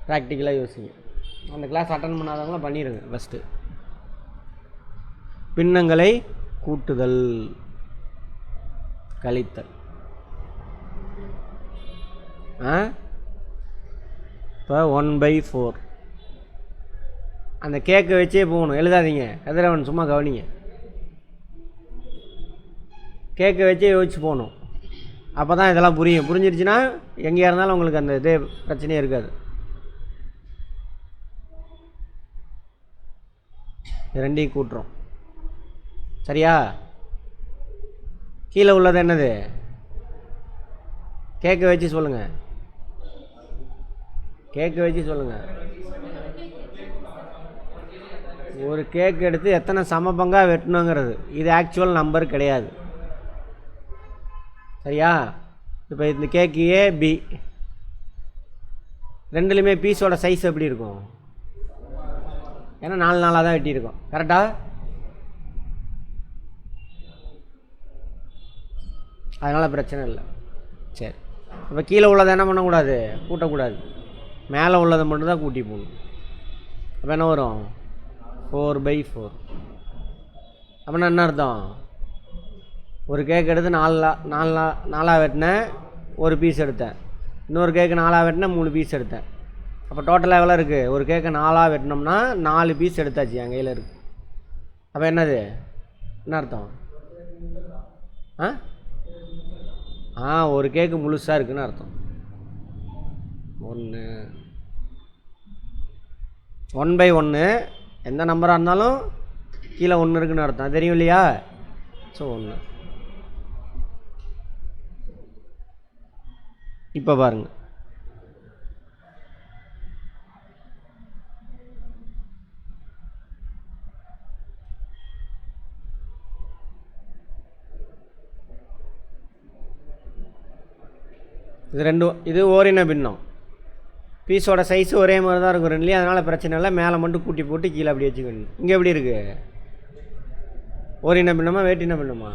ப்ராக்டிக்கலாக யோசிங்க. அந்த கிளாஸ் அட்டன் பண்ணாதவங்களாம் பண்ணிடுங்க. ஃபஸ்ட்டு பின்னங்களை கூட்டுதல் கழித்தல். இப்போ 1/4 அந்த கேக்கை வச்சே போகணும். எழுதாதீங்க கதிரவன், சும்மா கவனிங்க. கேக்கை வச்சே யோசிச்சு போகணும். அப்போ தான் இதெல்லாம் புரியும். புரிஞ்சிருச்சுன்னா எங்கேயா இருந்தாலும் உங்களுக்கு அந்த இதே பிரச்சனையே இருக்காது. ரெண்டையும் கூட்டுறோம். சரியா? கீழே உள்ளது என்னது? கேக்கை வச்சு சொல்லுங்கள். கேக்கை வச்சு சொல்லுங்கள். ஒரு கேக் எடுத்து எத்தனை சம பங்காக வெட்டணுங்கிறது. இது ஆக்சுவல் நம்பர் கிடையாது. சரியா? இப்போ இந்த கேக்கு ஏ பி ரெண்டுலேயுமே பீஸோட சைஸ் எப்படி இருக்கும்? ஏன்னா 4 நாளாக தான் வெட்டியிருக்கோம். கரெக்டா? அதனால் பிரச்சனை இல்லை. சரி, இப்போ கீழே உள்ளதை என்ன பண்ணக்கூடாது? கூட்டக்கூடாது. மேலே உள்ளதை மட்டும்தான் கூட்டி போகணும். அப்போ என்ன வரும்? 4/4. அப்படின்னா என்ன அர்த்தம்? ஒரு கேக் எடுத்து 4 வெட்டினேன், ஒரு பீஸ் எடுத்தேன். இன்னொரு கேக்கு 4 வெட்டினேன், 3 பீஸ் எடுத்தேன். அப்போ டோட்டலாக எவ்வளோ இருக்குது? ஒரு கேக்கை 4 வெட்டினோம்னா 4 பீஸ் எடுத்தாச்சு என் கையில் இருக்குது. அப்போ என்னது? என்ன அர்த்தம்? ஒரு கேக்கு முழுசாக இருக்குதுன்னு அர்த்தம். 1/1 எந்த நம்பராக இருந்தாலும் கீழே 1 இருக்குதுன்னு அர்த்தம். தெரியும் இல்லையா? ஸோ 1. இப்போ பாருங்கள், இது ரெண்டும் இது ஓரின பின்னம். பீஸோட சைஸு ஒரே மாதிரி தான் இருக்கும் ரெண்டுலேயும். அதனால் பிரச்சனை இல்லை. மேலே மட்டும் கூட்டி போட்டு கீழே அப்படி வச்சுக்கணும். இங்கே எப்படி இருக்குது? ஓரின பின்னமா வேற்றின பின்னமா?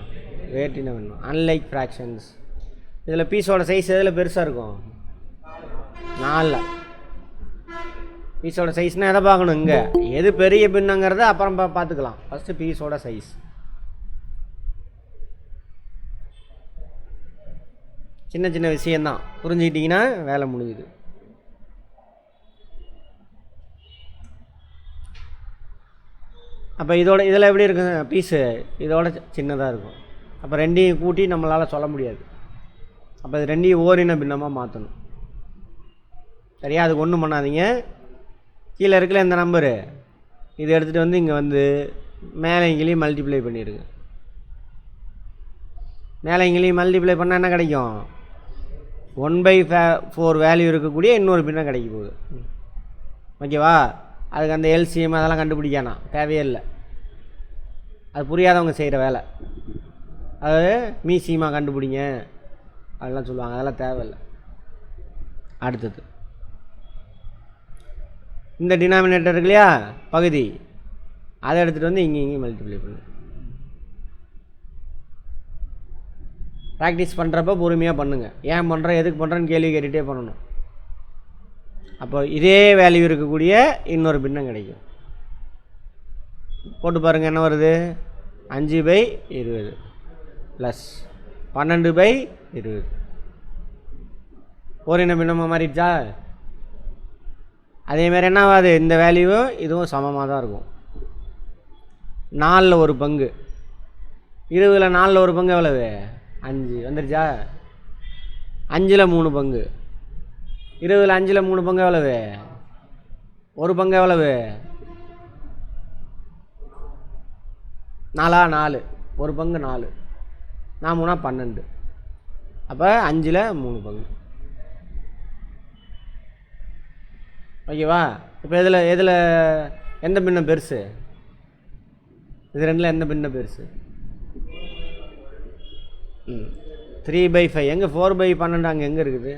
வேற்றின பின்னம். Unlike fractions. இதில் பீஸோட சைஸ் எதில் பெருசாக இருக்கும்? 4. பீஸோட சைஸ்னால் எதை பார்க்கணும்? இங்கே எது பெரிய பின்னங்கிறத அப்புறம் பார்த்துக்கலாம். ஃபஸ்ட்டு பீஸோட சைஸ். சின்ன சின்ன விஷயந்தான், புரிஞ்சுக்கிட்டிங்கன்னா வேலை முடியுது. அப்போ இதில் எப்படி இருக்குங்க பீஸு? இதோட சின்னதாக இருக்கும். அப்போ ரெண்டையும் கூட்டி நம்மளால் சொல்ல முடியாது. அப்போ இது ரெண்டையும் ஓரின பின்னமாக மாற்றணும். சரியா? அதுக்கு ஒன்றும் பண்ணாதீங்க. கீழே இருக்கல இந்த நம்பரு இது எடுத்துகிட்டு வந்து இங்கே வந்து மேலே இங்கேயும் மல்டிப்ளை பண்ணிடுங்க. மேலே இங்கேயும் மல்டிப்ளை பண்ணால் என்ன கிடைக்கும்? 1/4 வேல்யூ இருக்கக்கூடிய இன்னொரு பின்னம் கிடைக்க போகுது. ஓகேவா? அதுக்கு அந்த எல்சிஎம் அதெல்லாம் கண்டுபிடிக்கானா தேவையே இல்லை. அது புரியாதவங்க செய்கிற வேலை. அது மீசியமா கண்டுபிடிங்க அதெல்லாம் சொல்லுவாங்க. அதெல்லாம் தேவையில்லை. அடுத்தது இந்த டினாமினேட்டர் இருக்கு இல்லையா, பகுதி, அதை எடுத்துகிட்டு வந்து இங்கேயும் மல்டிப்ளை பண்ணு. ப்ராக்டிஸ் பண்ணுறப்ப பொறுமையாக பண்ணுங்கள். ஏன் பண்ணுறேன் எதுக்கு பண்ணுறேன்னு கேள்வி கேட்டுகிட்டே பண்ணணும். அப்போ இதே வேல்யூ இருக்கக்கூடிய இன்னொரு பின்னம் கிடைக்கும். போட்டு பாருங்கள் என்ன வருது? 5/20 ப்ளஸ் 12/20. ஓரின பின்னமாக மாறிடுச்சா? அதேமாதிரி என்ன ஆகாது? இந்த வேல்யூவும் இதுவும் சமமாக தான் இருக்கும். 4ல் ஒரு பங்கு. 20ல் 4ல் ஒரு பங்கு எவ்வளவு? 5 வந்துருச்சா? 5ல் 3 பங்கு. 20ல் 5ல் 3 பங்கு எவ்வளவு? ஒரு பங்கு எவ்வளவு? 4 ஒரு பங்கு 4. 3 12. அப்போ 5ல் 3 பங்கு. ஓகேவா? இப்போ எதில் எந்த பின்னம் பெருசு? இது ரெண்டில் எந்த பின்னம் பெருசு? 3/5. எங்கே 4/12? அங்கே எங்கே இருக்குது?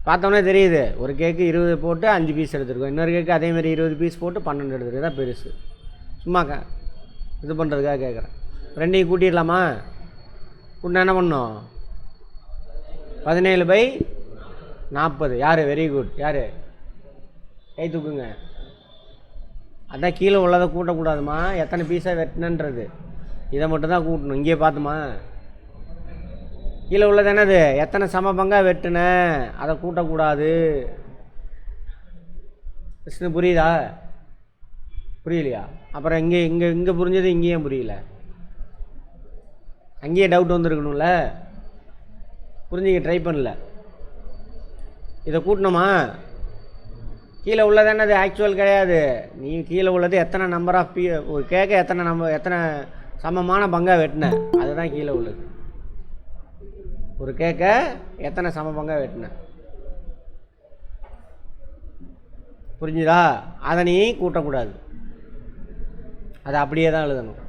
பார்த்தோன்னே தெரியுது. ஒரு கேக்கு 20 போட்டு 5 பீஸ் எடுத்துருக்கோம். இன்னொரு கேக்கு அதேமாதிரி 20 பீஸ் போட்டு 12 எடுத்துருக்கு. தான் பெருசு. சும்மா இது பண்ணுறதுக்காக கேட்குறேன். ரெண்டையும் கூட்டிடலாமா? கூட்டினா என்ன பண்ணோம்? 17/5 40. யார்? Very good. யார்? கை தூக்குங்க. அதான் கீழே உள்ளதை கூட்டக்கூடாதுமா, எத்தனை பீஸாக வெட்டினன்றது இதை மட்டும் தான் கூட்டணும். இங்கேயே பார்த்துமா, கீழே உள்ளது என்னது? எத்தனை சம பங்காக வெட்டின, அதை கூட்டக்கூடாது. கிருஷ்ண புரியுதா? புரியலையா? அப்புறம் இங்கே இங்கே இங்கே புரிஞ்சது இங்கேயும் புரியல, அங்கேயே டவுட் வந்துருக்கணும்ல, புரிஞ்சுக்க ட்ரை பண்ணல. இதை கூட்டணுமா? கீழே உள்ளது என்னது? ஆக்சுவல் கிடையாது. நீ கீழே உள்ளது எத்தனை நம்பர் ஆஃப் ஒரு கேட்க எத்தனை சமமான பங்காக வெட்டின, அதுதான் கீழே உள்ளது. ஒரு கேட்க எத்தனை சம பங்காக வெட்டின, புரிஞ்சுதா? அதை நீ கூட்டக்கூடாது, அதை அப்படியே தான் எழுதணும்.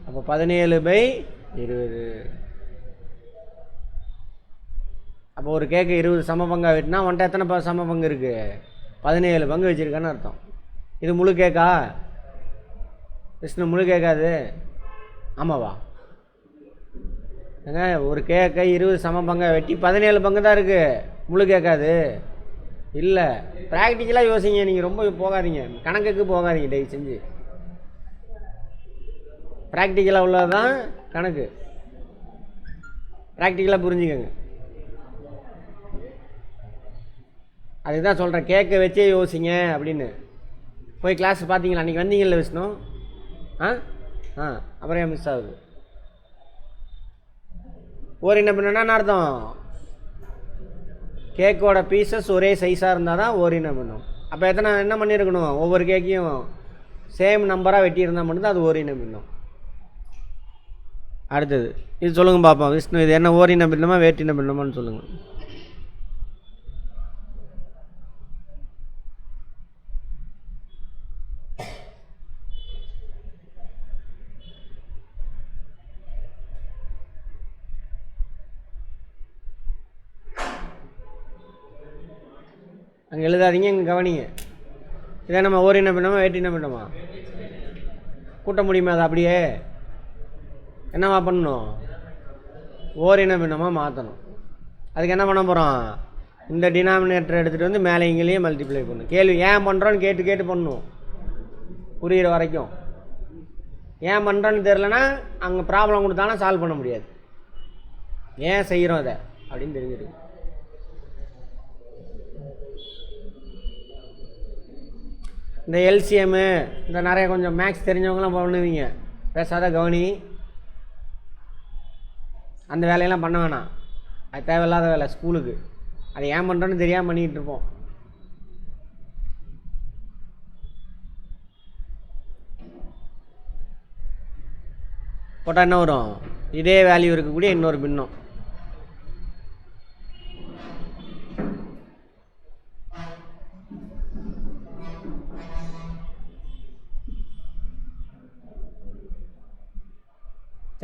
அப்போ 17/20. அப்போ ஒரு கேட்க 20 சம பங்காக வெட்டினா உன்ட்ட எத்தனை சம பங்கு இருக்குது? 17 பங்கு வச்சுருக்கான்னு அர்த்தம். இது முழு கேக்கா? கிருஷ்ண முழு கேட்காது. ஆமாவா? ஏங்க ஒரு கேக்கை 20 சம பங்காக வெட்டி 17 பங்கு தான் இருக்குது, முழு கேட்காது. இல்லை, ப்ராக்டிக்கலாக யோசிங்க. நீங்கள் ரொம்ப போகாதீங்க, கணக்குக்கு போகாதீங்க டெய்லி செஞ்சு. ப்ராக்டிக்கலாக உள்ளது தான் கணக்கு, ப்ராக்டிக்கலாக புரிஞ்சுக்கோங்க. அதுதான் சொல்கிறேன், கேட்க வச்சே யோசிங்க அப்படின்னு. போய் கிளாஸ் பார்த்தீங்களா? அன்றைக்கி வந்தீங்கல்ல விஷ்ணு? அப்புறம் ஏன் மிஸ் ஆகுது? ஓரின பின்னம்னா அர்த்தம், கேக்கோட பீசஸ் ஒரே சைஸாக இருந்தால் தான் ஓரின பின்னம். அப்போ என்ன பண்ணியிருக்கணும்? ஒவ்வொரு கேக்கையும் சேம் நம்பராக வெட்டியிருந்தால் மட்டும்தான் அது ஓரின பின்னம். அடுத்தது இது சொல்லுங்கள் பார்ப்போம். விஷ்ணு, இது என்ன ஓரின பின்னமா வேற்றின பின்னமான்னு சொல்லுங்கள். அங்கே எழுதாதீங்க, இங்கே கவனிங்க. இதை நம்ம ஓரின பின்னமா வேற்றின பின்னமா கூட்ட முடியுமா? அதை அப்படியே என்னவா பண்ணணும்? ஓரின பின்னமாக மாற்றணும். அதுக்கு என்ன பண்ண போகிறோம்? இந்த டினாமினேட்டர் எடுத்துகிட்டு வந்து மேலே இங்கேயே மல்டிப்ளை பண்ணணும். கேள்வி ஏன் பண்ணுறோன்னு கேட்டு பண்ணணும், புரிகிற வரைக்கும். ஏன் பண்ணுறோன்னு தெரிலனா அங்கே ப்ராப்ளம் கொடுத்தாலும் சால்வ் பண்ண முடியாது. ஏன் செய்கிறோம் அதை அப்படின்னு தெரிஞ்சிருக்கு. இந்த எல்சிஎம்மு இந்த நிறைய கொஞ்சம் மேக்ஸ் தெரிஞ்சவங்களாம் பண்ணுவீங்க, பேசாத கவனி. அந்த வேலையெல்லாம் பண்ண வேணாம், அது தேவையில்லாத வேலை ஸ்கூலுக்கு. அதை ஏன் பண்ணுறோன்னு தெரியாமல் பண்ணிக்கிட்டு இருப்போம். போட்டால் என்ன வரும்? இதே வேல்யூ இருக்கக்கூடிய இன்னொரு பின்னம்.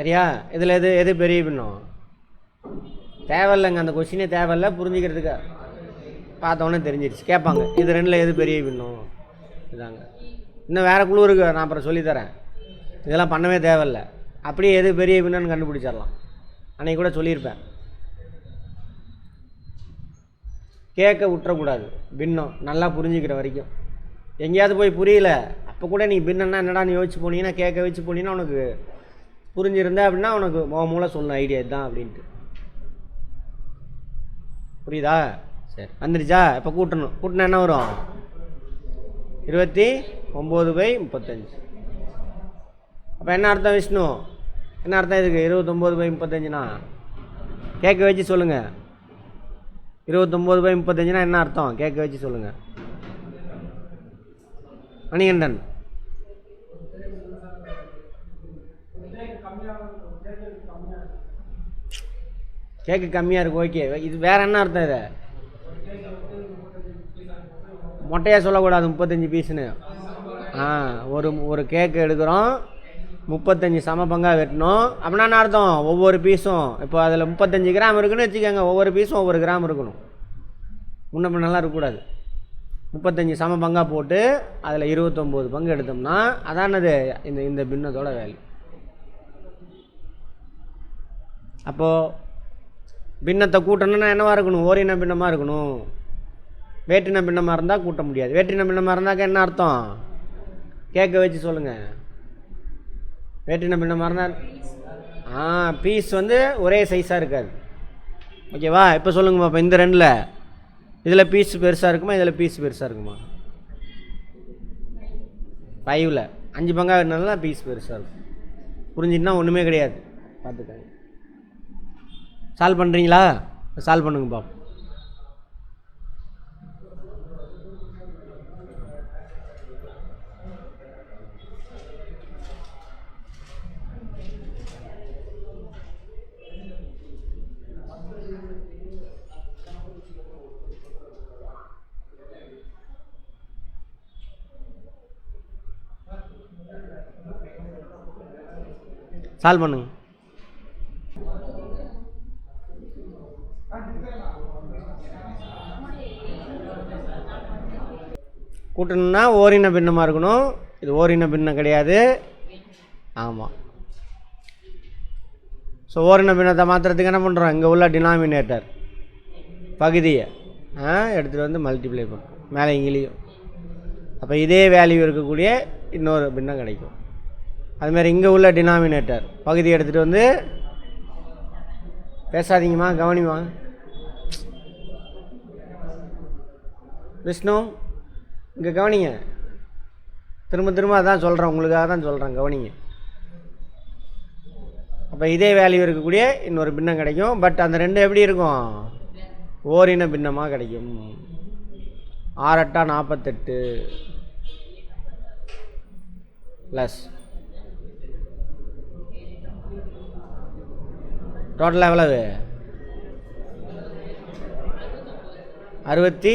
சரியா? இதில் எது பெரிய பின்னம்? தேவையில்லைங்க, அந்த கொஸ்டினே தேவையில்லை, புரிஞ்சுக்கிறதுக்கு பார்த்தோன்னே தெரிஞ்சிருச்சு. கேட்பாங்க இது ரெண்டில் எது பெரிய பின்னம், இதாங்க. இன்னும் வேறு குழு இருக்குது, நான் அப்புறம் சொல்லித்தரேன். இதெல்லாம் பண்ணவே தேவையில்லை, அப்படியே எது பெரிய பின்னம்னு கண்டுபிடிச்சிடலாம். அன்றைக்கி கூட சொல்லியிருப்பேன். கேட்க விட்டுறக்கூடாது பின்னம், நல்லா புரிஞ்சுக்கிற வரைக்கும். எங்கேயாவது போய் புரியல அப்போ கூட நீ பின்னன்னா என்னடான்னு யோசிச்சு போனீங்கன்னா, கேட்க வச்சு போனீங்கன்னா உனக்கு புரிஞ்சிருந்தா அப்படின்னா உனக்கு மூளை சொல்லணும் ஐடியா இதுதான் அப்படின்ட்டு. புரியுதா? சரி, வந்துருச்சா? இப்போ கூட்டணும். கூட்டினா என்ன வரும்? 29/35. அப்போ என்ன அர்த்தம் விஷ்ணு? என்ன அர்த்தம் இதுக்கு? 29/35னா கேட்க வச்சு சொல்லுங்கள். 29/35னா என்ன அர்த்தம்? கேட்க வச்சு சொல்லுங்கள். மணிகண்டன், கேக்கு கம்மியாக இருக்குது. ஓகே, இது வேறு என்ன அர்த்தம்? இதை மொட்டையாக சொல்லக்கூடாது. 35 பீஸுன்னு ஒரு கேக்கு எடுக்கிறோம், 35 சம பங்காக வெட்டணும். அப்படின்னா என்ன அர்த்தம்? ஒவ்வொரு பீஸும் இப்போ அதில் 35 கிராம் இருக்குன்னு வச்சுக்கோங்க, ஒவ்வொரு பீஸும் ஒவ்வொரு கிராம் இருக்கணும். முன்ன பின்னெல்லாம் இருக்கக்கூடாது. 35 சம பங்காக போட்டு அதில் 29 பங்கு எடுத்தோம்னா அதானது இந்த பின்னத்தோட வேல்யூ. அப்போது பின்னத்தை கூட்டணும்னா என்னவாக இருக்கணும்? ஓரின பின்னமாக இருக்கணும். வேற்றின பின்னமாக இருந்தால் கூட்ட முடியாது. வேற்றின பின்னமாக இருந்தாக்க என்ன அர்த்தம்? கேட்க வச்சு சொல்லுங்கள். வேற்றின பின்னமாக இருந்தால் பீஸ் வந்து ஒரே சைஸாக இருக்காது. ஓகேவா? இப்போ சொல்லுங்கம்மா. இப்போ இந்த ரெண்டில் இதில் பீஸ் பெருசாக இருக்குமா, இதில் பீஸ் பெருசாக இருக்குமா? 5ல் 5 பங்காக இருந்தாலும் தான் பீஸ் பெருசாக இருக்கும். புரிஞ்சுட்டுனா ஒன்றுமே கிடையாது. பார்த்துக்கங்க. சால்வ் பண்ணுறீங்களா? சால்வ் பண்ணுங்க பாப்போம். சால்வ் பண்ணுங்க. கூட்டணும்னா ஓரின பின்னமாக இருக்கணும். இது ஓரின பின்னம் கிடையாது. ஆமாம். ஸோ ஓரின பின்னத்தை மாற்றுறதுக்கு என்ன பண்ணுறோம்? இங்கே உள்ள டினாமினேட்டர் பகுதியை எடுத்துகிட்டு வந்து மல்டிப்ளை பண்ணுறோம் மேலே இங்கேயும். அப்போ இதே வேல்யூ இருக்கக்கூடிய இன்னொரு பின்னம் கிடைக்கும். அதுமாதிரி இங்கே உள்ள டினாமினேட்டர் பகுதியை எடுத்துகிட்டு வந்து, பேசாதீங்கம்மா, கவனிமா விஷ்ணு, இங்கே கவனிங்க. திரும்ப திரும்ப அதான் சொல்கிறேன், உங்களுக்காக தான் சொல்கிறேன், கவனிங்க. அப்போ இதே வேல்யூ இருக்கக்கூடிய இன்னொரு பின்னம் கிடைக்கும். பட் அந்த ரெண்டு எப்படி இருக்கும்? ஓரின பின்னமாக கிடைக்கும். 6 8 48 ப்ளஸ் டோட்டல் எவ்வளவு? 60.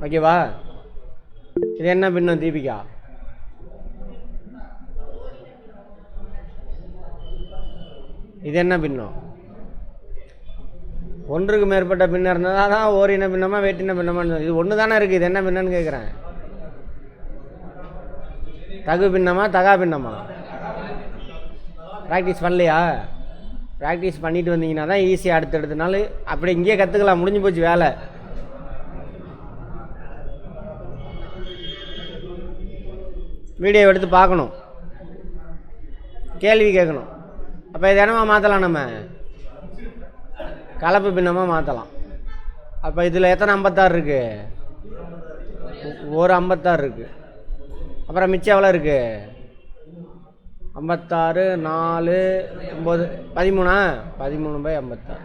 ஓகேவா? இது என்ன பின்னம் தீபிகா? இது என்ன பின்னம்? ஒன்றுக்கு மேற்பட்ட பின்னம் இருந்தால் தான் ஓரின பின்னமா வேற்றின பின்னமா? இது ஒன்று தானே இருக்குது. இது என்ன பின்னன்னு கேட்குறேன். தகு பின்னமா தகா பின்னமா? ப்ராக்டிஸ் பண்ணலையா? ப்ராக்டிஸ் பண்ணிட்டு வந்தீங்கன்னா தான் ஈஸியாக அடுத்தடுத்த நாள் அப்படி இங்கேயே கற்றுக்கலாம். முடிஞ்சு போச்சு வேலை. வீடியோ எடுத்து பார்க்கணும், கேள்வி கேட்கணும். அப்போ இது என்னமா மாற்றலாம்? நம்ம கலப்பு பின்னமாக மாற்றலாம். அப்போ இதில் எத்தனை 56 இருக்குது? ஒரு 56 இருக்குது. அப்புறம் மிச்சம் எவ்வளோ இருக்குது? 56 4 9 13. 13/56.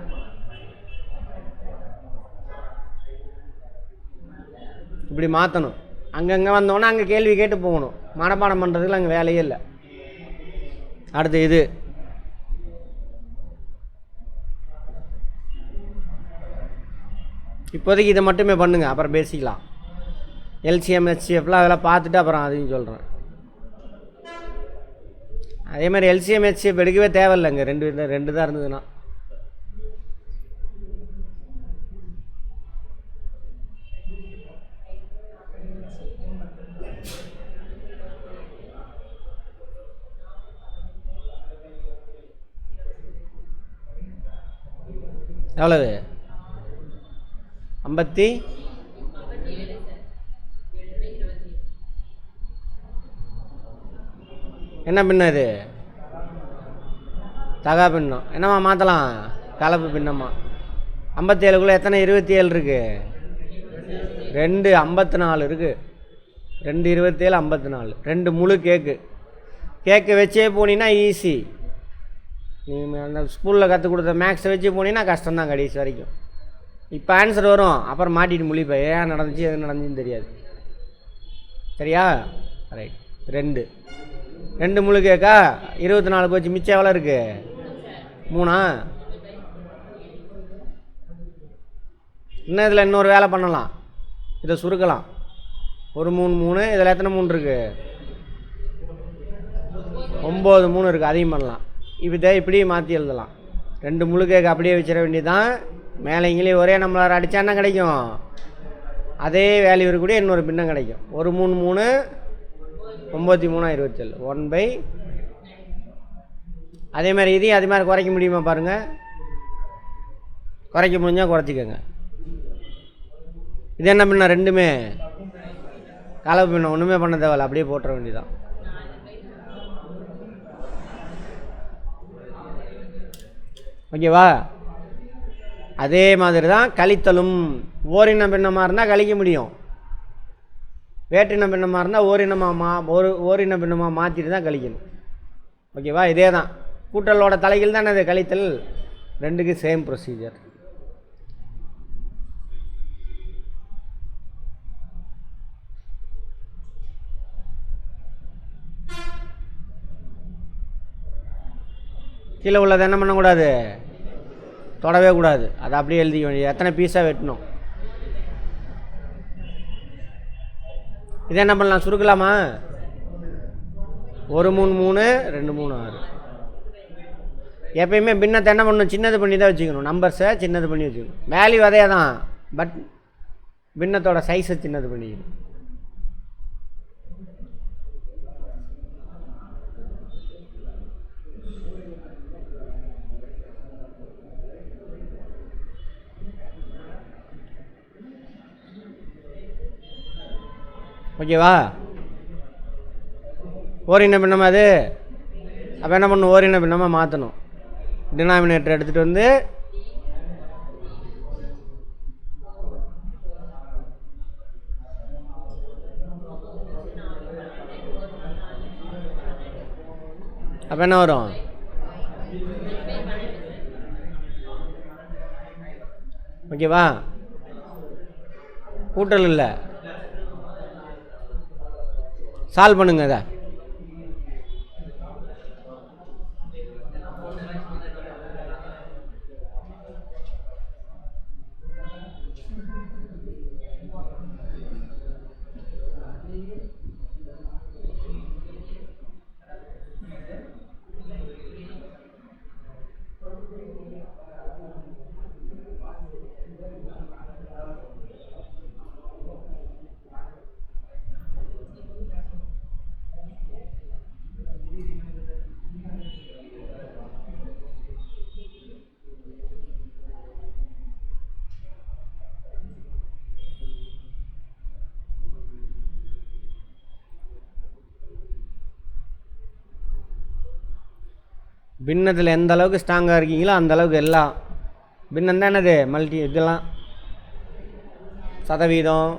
இப்படி மாற்றணும். அங்கங்கே வந்தோன்னா அங்கே கேள்வி கேட்டு போகணும். மனப்பாடம் பண்ணுறதுக்குள்ள அங்கே வேலையே இல்லை. அடுத்து இது இப்போதைக்கு இதை மட்டுமே பண்ணுங்கள், அப்புறம் பேசிக்கலாம். எல்சிஎம் ஹெச்சிஎஃப்லாம் அதெல்லாம் பார்த்துட்டு அப்புறம் அதையும் சொல்கிறேன். அதே மாதிரி எல்சிஎம் ஹெச்சிஎஃப் எடுக்கவே தேவையில்லைங்க. ரெண்டு தான் இருந்ததுன்னா. எவ்வளவு? 50. என்ன பின்னம் இது? தகா பின்னம். என்னம்மா மாற்றலாம்? கலப்பு பின்னம்மா. 57க்குள்ளே எத்தனை 27 இருக்குது? 2 54 இருக்குது. 2 27 54. 2 முழு கேக்கு வச்சே போனீங்கன்னா ஈஸி. நீங்கள் அந்த ஸ்கூலில் கற்றுக் கொடுத்த மேக்ஸை வச்சு போனீங்கன்னா கஷ்டம்தான் கடைசி வரைக்கும். இப்போ ஆன்சர் வரும், அப்புறம் மாட்டிட்டு முழிப்பேன். ஏன் நடந்துச்சு எது நடந்துச்சுன்னு தெரியாது. சரியா? ரைட். 2 முழு கேக்கா? 24 போச்சு. மிச்சம் எவ்வளோ இருக்குது? 3. இன்னும் இதில் இன்னொரு வேலை பண்ணலாம். இதை சுருக்கலாம். ஒரு 3 இதில் எத்தனை 3 இருக்குது? 9 3 இருக்குது. அதையும் பண்ணலாம். இப்படியே மாற்றி எழுதலாம். 2 முழு கேக்கு அப்படியே வச்சிட வேண்டியதுதான். மேலே இங்கேயும் ஒரே நம்மளால் அடித்தா என்ன கிடைக்கும்? அதே வேல்யூ இருக்கக்கூடிய இன்னொரு பின்னம் கிடைக்கும். ஒரு 3 3 9327 1 அதே மாதிரி இதையும் அதே மாதிரி குறைக்க முடியுமா பாருங்கள். குறைக்க முடிஞ்சால் குறைச்சிக்கோங்க. இது என்ன பின்ன? ரெண்டுமே கலப்பு பின்ன. ஒன்றுமே பண்ண தேவையில்ல, அப்படியே போட்டுற வேண்டியதான். ஓகேவா? அதே மாதிரி தான் கழித்தலும். ஓரின பின்னமாக இருந்தால் கழிக்க முடியும், வேற்றின பின்னமாக இருந்தால் ஓரின பின்னமாக மாற்றிட்டு தான் கழிக்கணும். ஓகேவா? இதே தான் கூட்டலோட தலைகள் தானே அது கழித்தல். ரெண்டுக்கு சேம் ப்ரொசீஜர். கீழே உள்ளதை என்ன பண்ணக்கூடாது? தொடவே கூடாது. அதை அப்படியே எழுதிக்க வேண்டியது. எத்தனை பீஸாக வெட்டணும். இதை என்ன பண்ணலாம்? சுருக்கலாமா? 1 3 3 2 3 6. எப்பயுமே பின்னத்தை என்ன பண்ணணும்? சின்னது பண்ணி தான் வச்சுக்கணும். நம்பர்ஸை சின்னது பண்ணி வச்சுக்கணும். வேல்யூ அதே தான், பட் பின்னத்தோட சைஸை சின்னது பண்ணிக்கணும். ஓகேவா? ஓரின பின்னமாக அது. அப்போ என்ன பண்ணணும்? ஓரின பின்னமாக மாற்றணும். டினாமினேட்டர் எடுத்துகிட்டு வந்து அப்போ என்ன வரும்? ஓகேவா? கூட்டல் இல்லை, சால்வ் பண்ணுங்க. அதை பின்னத்தில் எந்த அளவுக்கு ஸ்ட்ராங்காக இருக்கீங்களோ அந்த அளவுக்கு எல்லாம் பின்னம் தான் என்னது? மல்டி. இதெல்லாம் சதவீதம்,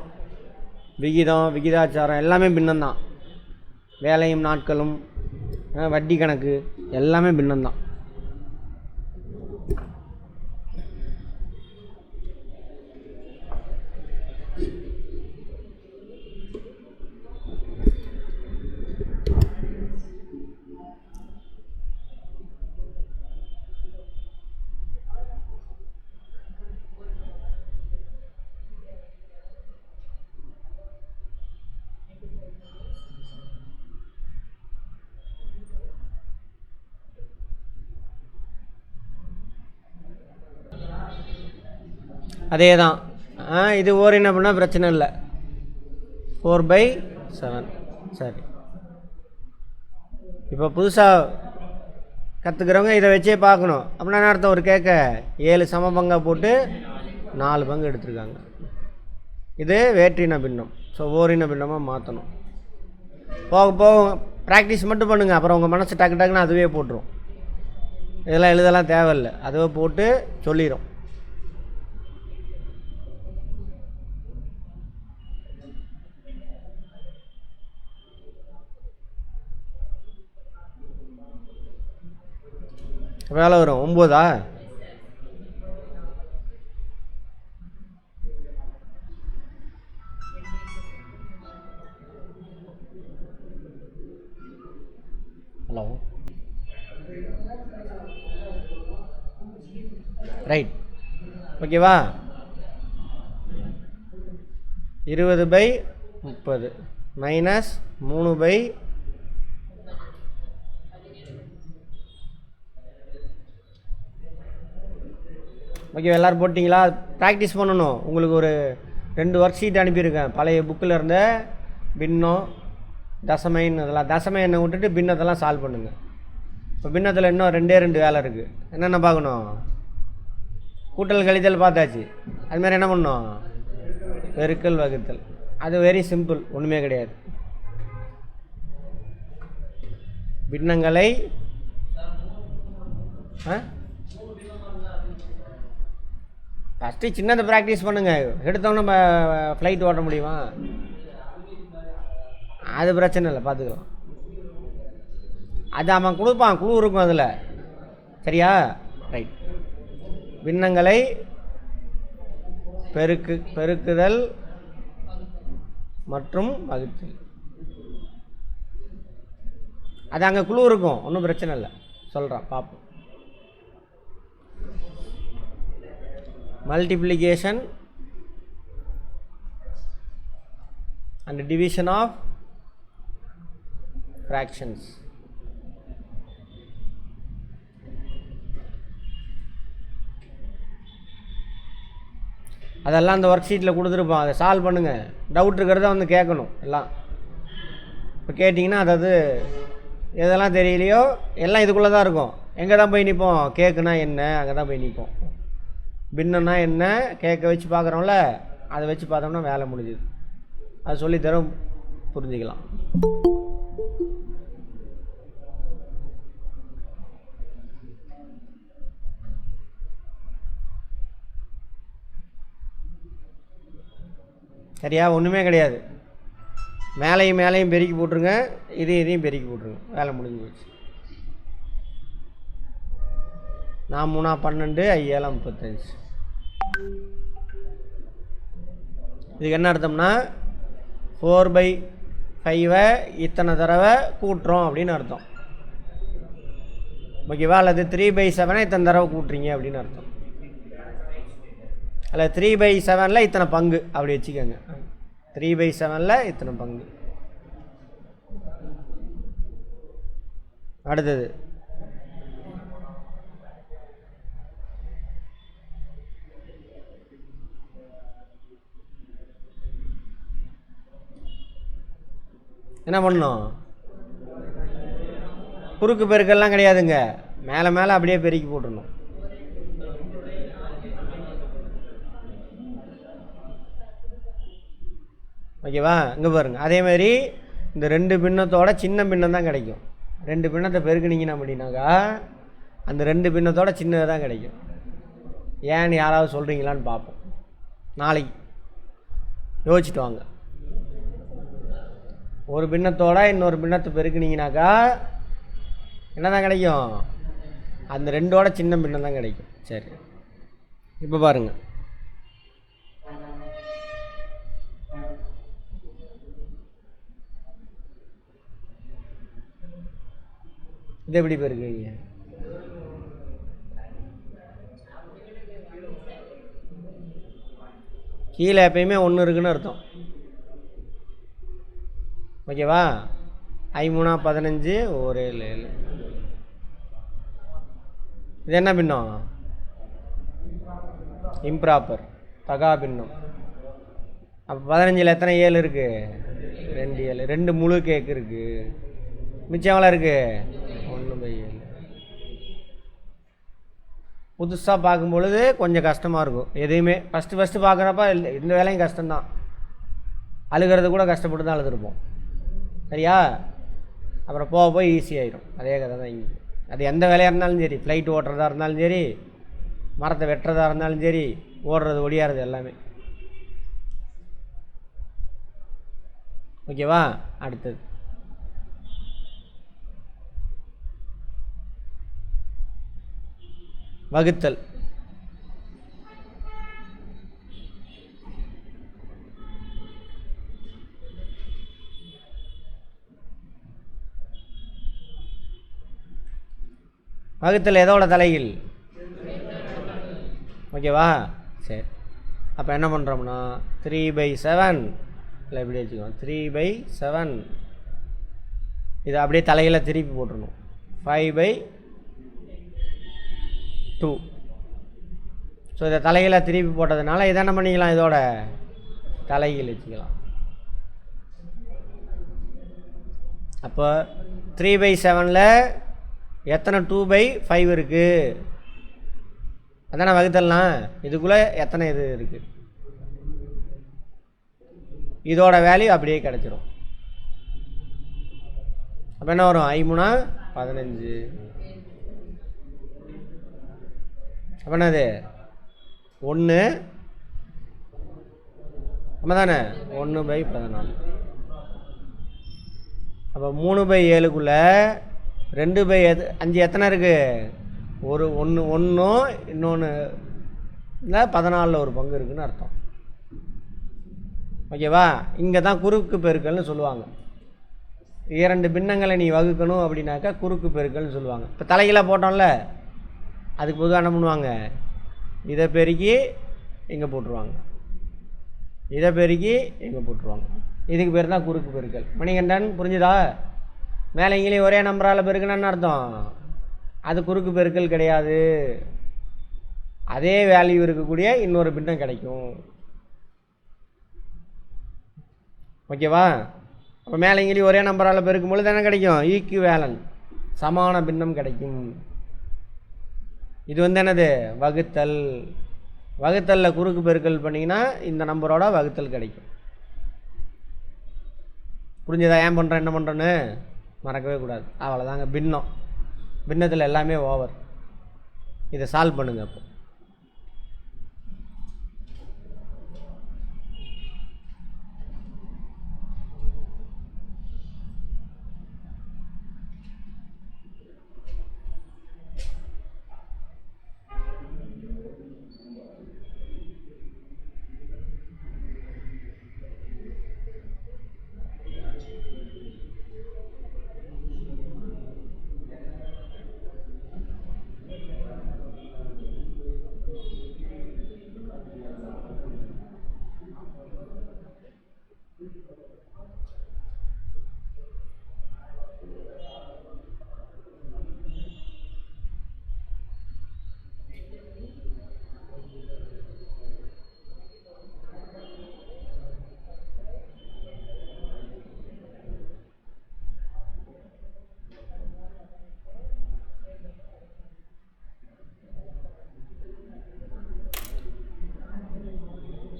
விகிதம், விகிதாச்சாரம் எல்லாமே பின்னம்தான். வேலையும் நாட்களும், வட்டி கணக்கு எல்லாமே பின்னம்தான். அதே தான். இது ஓரின பண்ணால் பிரச்சனை இல்லை. 4/7. சரி, இப்போ புதுசாக கற்றுக்கிறவங்க இதை வச்சே பார்க்கணும். அப்படின்னா என்ன அர்த்தம்? ஒரு கேட்க 7 சம பங்காக போட்டு 4 பங்கு எடுத்துருக்காங்க. இது வேற்றின பின்னம். ஸோ ஓரின பின்னமாக மாற்றணும். போக போக ப்ராக்டிஸ் மட்டும் பண்ணுங்கள். அப்புறம் உங்கள் மனசு டக்கு டக்குன்னு அதுவே போட்டுரும். இதெல்லாம் எழுதலாம் தேவையில்லை, அதுவே போட்டு சொல்லிடும். வேலை வரும் 9. Hello, right. ஓகேவா? 20/30 மைனஸ் 3/. ஓகே, எல்லோரும் போட்டிங்களா? ப்ராக்டிஸ் பண்ணணும். உங்களுக்கு ஒரு 2 ஒர்க் ஷீட் அனுப்பியிருக்கேன். பழைய புக்கில் இருந்த பின்னம், தசமைன்னு இதெல்லாம் தசமை எண்ணை விட்டுட்டு பின்னத்தெல்லாம் சால்வ் பண்ணுங்கள். இப்போ பின்னத்தில் இன்னும் 2 வேலை இருக்குது. என்னென்ன பார்க்கணும்? கூட்டல் கழித்தல் பார்த்தாச்சு. அதுமாதிரி என்ன பண்ணணும்? பெருக்கல் வகுத்தல். அது வெரி சிம்பிள், ஒன்றுமே கிடையாது. பின்னங்களை ஃபஸ்ட்டு சின்னதை ப்ராக்டிஸ் பண்ணுங்கள். எடுத்தோன்னே நம்ம ஃப்ளைட் ஓட்ட முடியுமா? அது பிரச்சனை இல்லை, பார்த்துக்கலாம். அது அவன் கொடுப்பான், குழு இருக்கும் அதில். சரியா? ரைட். பின்னங்களை பெருக்குதல் மற்றும் வகுத்தல். அது அங்கே குழு இருக்கும், ஒன்றும் பிரச்சனை இல்லை. சொல்கிறான், பார்ப்போம். Multiplication and division of fractions. அதெல்லாம் அந்த ஒர்க் ஷீட்டில் கொடுத்துருப்போம். அதை சால்வ் பண்ணுங்கள். டவுட் இருக்கிறத வந்து கேட்கணும் எல்லாம். இப்போ கேட்டிங்கன்னா அதாவது எதெல்லாம் தெரியலையோ எல்லாம் இதுக்குள்ளே தான் இருக்கும். எங்கே தான் போய் நிற்போம்? கேக்குனா என்ன, அங்கே தான் போய் நிற்போம். பின்னம்னா என்ன, கேட்க வச்சு பார்க்குறோம்ல, அதை வச்சு பார்த்தோம்னா வேலை முடிஞ்சுது. அது சொல்லித்தரோம், புரிஞ்சுக்கலாம். சரியா? ஒன்றுமே கிடையாது. மேலையும் பெருக்கி போட்டுருங்க, இதையும் பெருக்கி போட்டுருங்க, வேலை முடிஞ்சு போச்சு. 4 3 12, 5 7 35. இதுக்கு என்ன அர்த்தம்னா 4/5 இத்தனை தடவை கூட்டுறோம் அப்படின்னு அர்த்தம். ஓகேவா? அல்லது 3/7 இத்தனை தடவை கூட்டுறீங்க அப்படின்னு அர்த்தம். அல்ல 3/7 இத்தனை பங்கு அப்படி வச்சுக்கோங்க. 3/7 இத்தனை பங்கு. அடுத்தது என்ன பண்ணணும்? குறுக்கு பெருக்கெல்லாம் கிடையாதுங்க. மேலே அப்படியே பெருக்கி போட்டுடணும். ஓகேவா? இங்கே பாருங்கள். அதேமாதிரி இந்த 2 பின்னத்தோட சின்ன பின்னம் தான் கிடைக்கும். 2 பின்னத்தை பெருக்குனீங்கன்னா அப்படின்னாக்கா அந்த 2 பின்னத்தோட சின்னது தான் கிடைக்கும். ஏன்னு யாராவது சொல்கிறீங்களான்னு பார்ப்போம். நாளைக்கு யோசிச்சுட்டு வாங்க. ஒரு பின்னத்தோட இன்னொரு பின்னத்தை பெருக்குனீங்கனாக்கா என்ன தான் கிடைக்கும்? அந்த 2ஓட சின்ன பின்னம் தான் கிடைக்கும். சரி, இப்போ பாருங்கள். இது எப்படி பெருக்குவீங்க? கீழே எப்பயுமே 1 இருக்குன்னு அர்த்தம். ஓகேவா? 5 3 15, 1 7 7. இது என்ன பின்னம்? இம்ப்ராப்பர், தகா பின்னம். அப்போ 15ல் எத்தனை 7 இருக்குது? 2 7. 2 முழு கேக்கு இருக்குது. மிச்சம் எவ்வளோ இருக்குது? 1/7. புதுசாக பார்க்கும்பொழுது கொஞ்சம் கஷ்டமாக இருக்கும். எதையுமே ஃபஸ்ட்டு பார்க்குறப்ப இந்த வேலையும் கஷ்டம்தான். அழுகிறது கூட கஷ்டப்பட்டு தான் அழுதுருப்போம். சரியா? அப்புறம் போக ஈஸியாகிடும். அதே கதை தான் இங்கே. அது எந்த வேலையாக இருந்தாலும் சரி, ஃப்ளைட் ஓட்டுறதா இருந்தாலும் சரி, மரத்தை வெட்டுறதா இருந்தாலும் சரி, ஓடுறது ஒடியாறது எல்லாமே. ஓகேவா? அடுத்தது வகுத்தல். வகுத்தல் எதோட தலைகீழ்? ஓகேவா? சரி, அப்போ என்ன பண்ணுறோம்னா 3/7 இல்லை எப்படி வச்சுக்கோம், 3/7 இதை அப்படியே தலையில் திருப்பி போட்டுருணும். 5/2. ஸோ இதை தலையில் திருப்பி போட்டதுனால இதை என்ன பண்ணிக்கலாம்? இதோட தலைகீழ் வச்சுக்கலாம். அப்போ 3/7 எத்தனை 2/5 இருக்குது? அதானே வகுத்தல்லாம். இதுக்குள்ளே எத்தனை இது இருக்குது? இதோட வேல்யூ அப்படியே கிடச்சிரும். அப்போ என்ன வரும்? 5×3 = 15. அப்போ என்னது? 1 நம்ம தானே 1/14. அப்போ 3/7க்குள்ளே 2/5 எத்தனை இருக்குது? ஒரு ஒன்றும் இன்னொன்று இல்லை, 14 ஒரு பங்கு இருக்குதுன்னு அர்த்தம். ஓகேவா? இங்கே தான் குறுக்கு பெருக்கல்னு சொல்லுவாங்க. 2 பின்னங்களை நீ வகுக்கணும் அப்படின்னாக்கா குறுக்கு பெருக்கல்னு சொல்லுவாங்க. இப்போ தலைகீழாக போட்டோம்ல, அதுக்கு பொதுவாக என்ன பண்ணுவாங்க? இதை பெருக்கி இங்கே போட்டுருவாங்க, இதை பெருக்கி இங்கே போட்டுருவாங்க. இதுக்கு பேர் தான் குறுக்கு பெருக்கல். மணிகண்டன் புரிஞ்சுதா? மேலே இங்கேயும் ஒரே நம்பரால் பெருக்கணும்னு அர்த்தம். அது குறுக்கு பெருக்கல் கிடையாது. அதே வேல்யூ இருக்கக்கூடிய இன்னொரு பின்னம் கிடைக்கும். ஓகேவா? அப்போ மேலே இங்கேயும் ஒரே நம்பரால் பெருக்கும் பொழுது என்ன கிடைக்கும்? ஈக்குவேலன்ட், சமான பின்னம் கிடைக்கும். இது என்னது? வகுத்தல். வகுத்தலில் குறுக்கு பெருக்கல் பண்ணிங்கன்னா இந்த நம்பரோட வகுத்தல் கிடைக்கும். புரிஞ்சதா? ஏன் பண்ணுறேன் என்ன பண்ணுறேன்னு மறக்கவே கூடாது. அவ்வளோதாங்க பின்னம். பின்னத்தில் எல்லாமே ஓவர். இதை சால்வ் பண்ணுங்க. அப்போ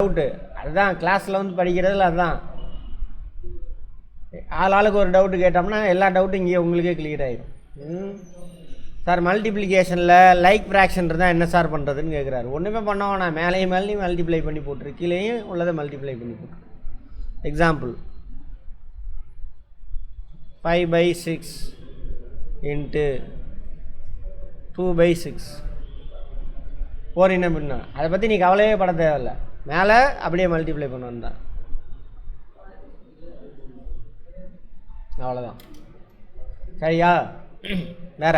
டவுட்டு அதுதான் கிளாஸில் படிக்கிறதுல அதுதான். ஆளுக்கு ஒரு டவுட்டு கேட்டோம்னா எல்லா டவுட்டும் இங்கே உங்களுக்கே கிளியர் ஆயிடும். சார் மல்டிப்ளிகேஷனில் லைக் ஃப்ராக்ஷன் இருந்தால் என்ன சார் பண்ணுறதுன்னு கேட்குறாரு. ஒன்றுமே பண்ண வேணாம், மேலேயும் மேலேயும் மல்டிப்ளை பண்ணி போட்டுரு, கீழேயும் உள்ளதை மல்டிப்ளை பண்ணி போட்டுரு. எக்ஸாம்பிள் 5/6 × 2/6 4 என்ன பண்ண? அதை பற்றி நீ கவலையே பட தேவையில்லை, மேலே அப்படியே மல்டிப்ளை பண்ணணும் தான். அவ்வளோதான். சரியா? வேற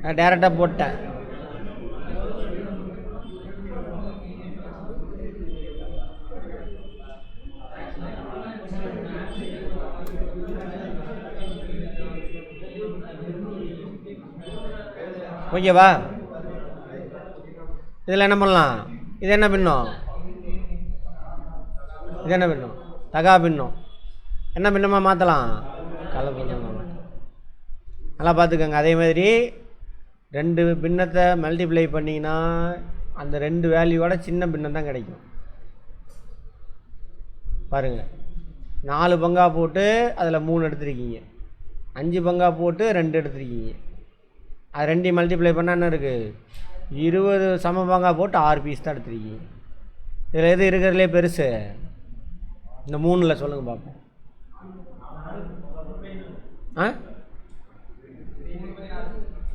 நான் டேரெக்டாக போட்டேன். ஓகேவா? இதில் என்ன பண்ணலாம்? இது என்ன பின்னம்? இது என்ன பின்னம்? தகா பின்னம். என்ன பின்னமாக மாற்றலாம்? கலை பின்னமாக மாற்றலாம். நல்லா பார்த்துக்கோங்க. அதே மாதிரி 2 பின்னத்தை மல்டிப்ளை பண்ணிங்கன்னா அந்த 2 வேல்யூவோட சின்ன பின்னம் தான் கிடைக்கும். பாருங்கள், 4 பங்காக போட்டு அதில் 3 எடுத்துருக்கீங்க, 5 பங்காக போட்டு 2 எடுத்துருக்கீங்க. அது 2 மல்டிப்ளை பண்ணால் என்ன இருக்குது? 20 சம பங்காக போட்டு 6 பீஸ் தான் எடுத்துருக்கீங்க. இதில் எது இருக்கிறதுலே பெருசு? இந்த 3ல் சொல்லுங்கள் பார்ப்போம்.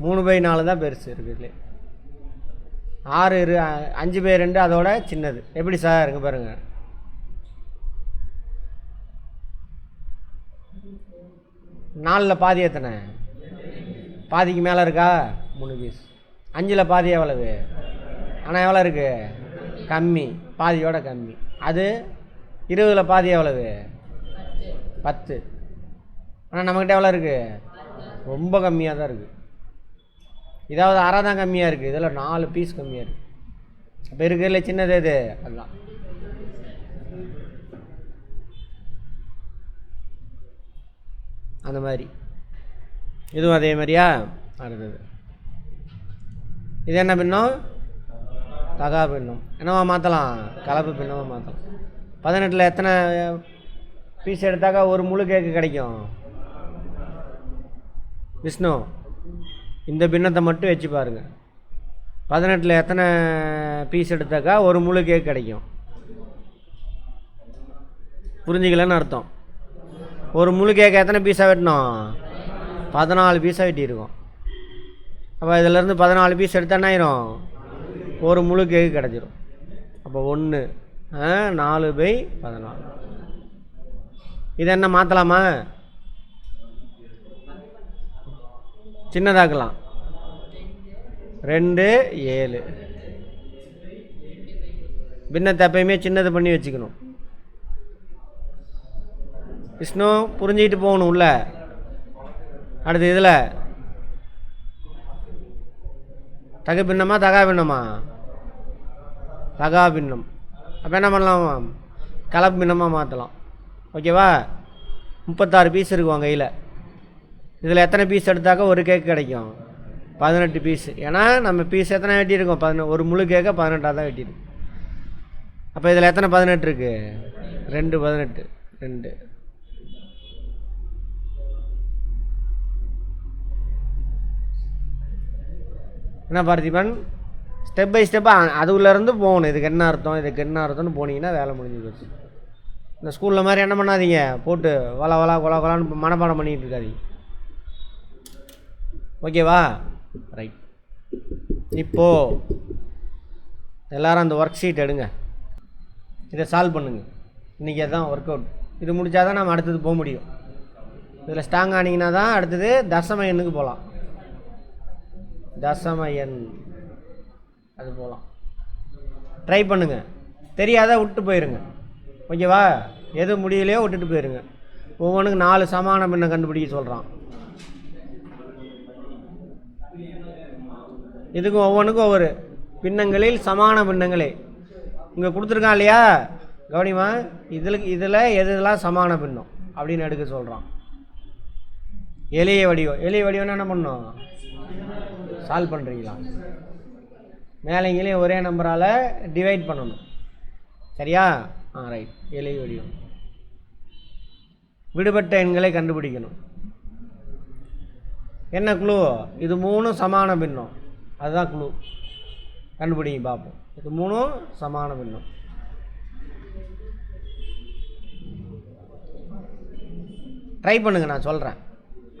3/4 தான் பெருசு இருக்குதுலே. 5/2 அதோட சின்னது. எப்படி சார்? இங்கே பாருங்கள், 4ல் பாதி எத்தனை? பாதிக்கு மேலே இருக்கா? 3 பீஸ். 5ல் பாதி எவ்வளவு? ஆனால் எவ்வளோ இருக்குது? கம்மி, பாதியோட கம்மி. அது 20ல் பாதி எவ்வளவு? 10. ஆனால் நம்மக்கிட்ட எவ்வளோ இருக்குது? ரொம்ப கம்மியாக தான் இருக்குது. இதாவது அரை தான் கம்மியாக இருக்குது, இதில் 4 பீஸ் கம்மியாக இருக்குது. அப்போ இருக்கிறதுல சின்னது இது அதுதான். அந்த மாதிரி இதுவும் அதே மாதிரியா? அடுத்தது இது என்ன பின்னம்? தகா பின்னம். என்னவா மாற்றலாம்? கலப்பு பின்னமாக மாற்றலாம். 18ல் எத்தனை பீஸ் எடுத்தாக்கா ஒரு முழு கேக்கு கிடைக்கும்? விஷ்ணு, இந்த பின்னத்தை மட்டும் வச்சு பாருங்கள். 18ல் எத்தனை பீஸ் எடுத்தாக்கா ஒரு முழு கேக் கிடைக்கும்? புரிஞ்சிக்கலன்னு அர்த்தம். ஒரு முழு கேக்கு எத்தனை பீஸாக வெட்டணும்? 14 பீஸாக வெட்டியிருக்கோம். அப்போ இதிலேருந்து 14 பீஸ் எடுத்தால் என்ன ஆயிரும்? ஒரு முழு கேக்கு கிடச்சிரும். அப்போ 1 4/14. இதை என்ன மாற்றலாமா? சின்னதாக்கலாம். 2 7. பின்னத்தை எப்பயுமே சின்னது பண்ணி வச்சுக்கணும். விஷ்ணு, புரிஞ்சுக்கிட்டு போகணும் உள்ள. அடுத்து இதில் தகு பின்னமா தகா பின்னமா? தகா பின்னம். அப்போ என்ன பண்ணலாம்? கலப்பு பின்னமாக மாற்றலாம். ஓகேவா? 36 பீஸ் இருக்கும் கையில். இதில் எத்தனை பீஸ் எடுத்தாக்கா ஒரு கேக்கு கிடைக்கும்? 18 பீஸ். ஏன்னா நம்ம பீஸ் எத்தனை வெட்டியிருக்கோம்? ஒரு முழு கேக்கை 18ஆக தான் வெட்டியிருக்கோம். அப்போ இதில் எத்தனை 18 இருக்குது? 2 18 2. என்ன பார்த்திபன்? ஸ்டெப் பை ஸ்டெப்பாக அது உள்ளேருந்து போகணும். இதுக்கு என்ன அர்த்தம், இதுக்கு என்ன அர்த்தம்னு போனீங்கன்னா வேலை முடிஞ்சு போச்சு. இந்த ஸ்கூலில் மாதிரி என்ன பண்ணாதீங்க, போட்டு வளா கொலான்னு மனப்பாடம் பண்ணிகிட்டு இருக்காதீங்க. ஓகேவா? ரைட். இப்போது எல்லோரும் அந்த ஒர்க் ஷீட் எடுங்க, இதை சால்வ் பண்ணுங்க. இன்றைக்கி அதுதான் ஒர்க் அவுட். இது முடித்தா தான் நம்ம அடுத்தது போக முடியும். இதில் ஸ்ட்ராங் ஆனிங்கன்னா தான் அடுத்தது தசம எண்ணுக்கு போகலாம். தசம எண் அது போகலாம். ட்ரை பண்ணுங்கள். தெரியாத விட்டு போயிருங்க. ஓகேவா? எது முடியலையோ விட்டுட்டு போயிருங்க. ஒவ்வொன்றுக்கு 4 சமான பின்னம் கண்டுபிடிக்க சொல்கிறான். இதுக்கும் ஒவ்வொன்றுக்கும் ஒவ்வொரு பின்னங்களில் சமான பின்னங்களே இங்கே கொடுத்துருக்கான் இல்லையா? கவனிமா, இதில் எதுலாம் சமான பின்னம் அப்படின்னு எடுக்க சொல்கிறான். எளிய வடிவம்னா என்ன பண்ணணும்? சால்வ் பண்ணுறீங்களா? மேலேங்களையும் ஒரே நம்பரால் டிவைட் பண்ணணும். சரியா? ரைட். எளிய வடிவம். விடுபட்ட எண்களை கண்டுபிடிக்கணும். என்ன குழு? இது 3 சமான பின்னம். அதுதான் குழு. கண்டுபிடிங்க பார்ப்போம். இது 3 சமான பின்னம். ட்ரை பண்ணுங்கள், நான் சொல்கிறேன்.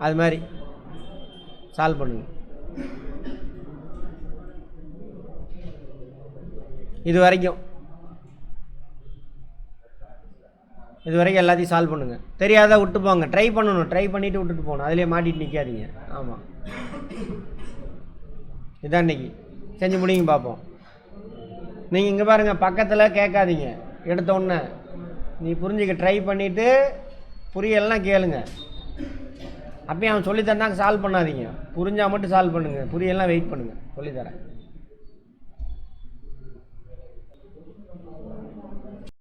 அது மாதிரி சால்வ் பண்ணுங்கள். இது வரைக்கும் எல்லாத்தையும் சால்வ் பண்ணுங்கள். தெரியாத விட்டு போங்க. ட்ரை பண்ணணும். ட்ரை பண்ணிவிட்டு விட்டுட்டு போகணும். அதிலே மாட்டிட்டு நிற்காதீங்க. ஆமாம், இதான் இன்றைக்கி செஞ்சு முடிங்க பார்ப்போம். நீங்கள் இங்கே பாருங்கள், பக்கத்தில் கேட்காதீங்க. எடுத்தோடனே நீ புரிஞ்சுக்க ட்ரை பண்ணிவிட்டு புரியலாம் கேளுங்க. அப்பயும் அவன் சொல்லித்தந்தாங்க சால்வ் பண்ணாதீங்க. புரிஞ்சால் மட்டும் சால்வ் பண்ணுங்கள். புரியலாம் வெயிட் பண்ணுங்கள், சொல்லித்தரேன்.